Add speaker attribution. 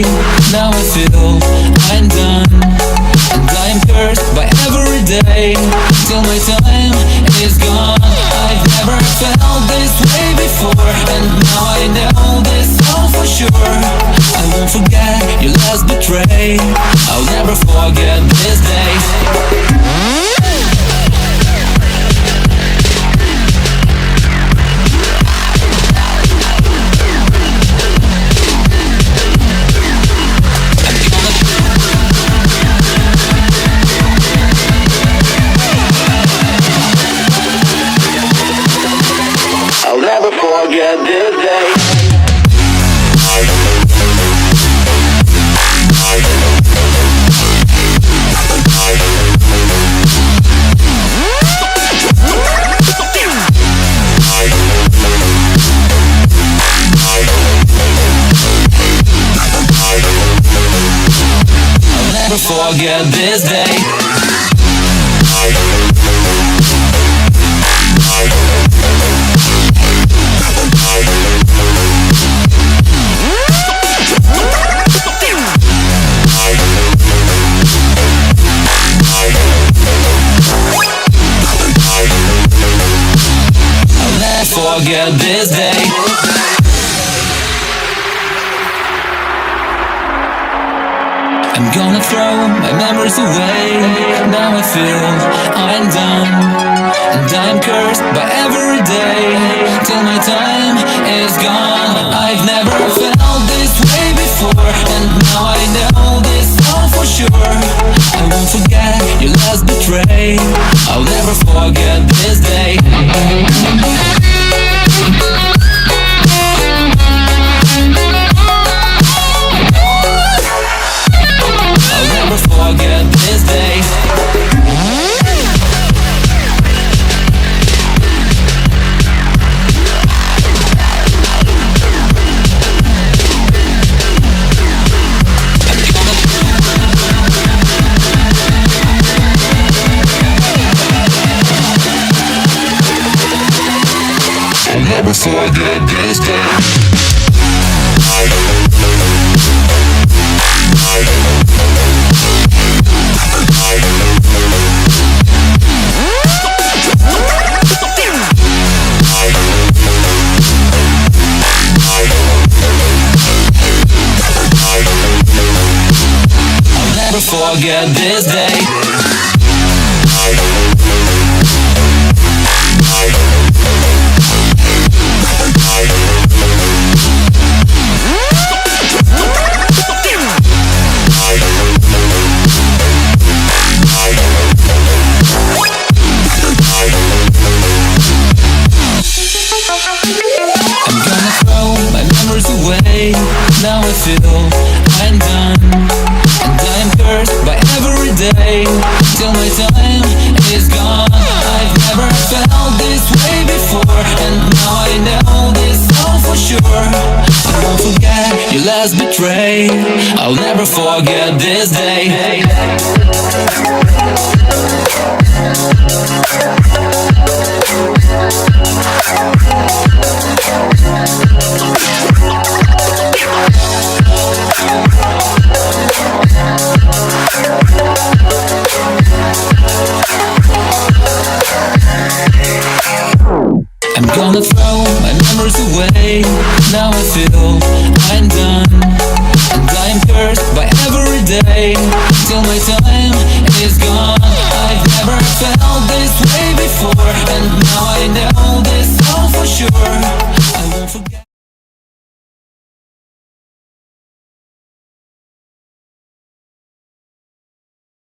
Speaker 1: day. Now I feel I'm done, and I am cursed by every day till my time is gone. I've never felt this way before, and now I know this all for sure. I won't forget your last betray. I'll never forget this day.
Speaker 2: I'll never forget this day.
Speaker 1: I'll never forget this day. Forget this day. I'm gonna throw my memories away. Now I feel I'm done, and I'm cursed by every day till my time is gone. I've never felt this way before, and now I know this all for sure. I won't forget your last betray. I'll never forget this day. I'll never forget this day. I'll never forget this day. I'll never forget this day. Away. Now I feel I'm done, and I'm cursed by every day till my time is gone. I've never felt this way before, and now I know this all for sure. I won't forget your last betray. I'll never forget this day. I'm gonna throw my memories away. Now I feel I'm done, and I'm cursed by every day till my time is gone. I've never felt this way before,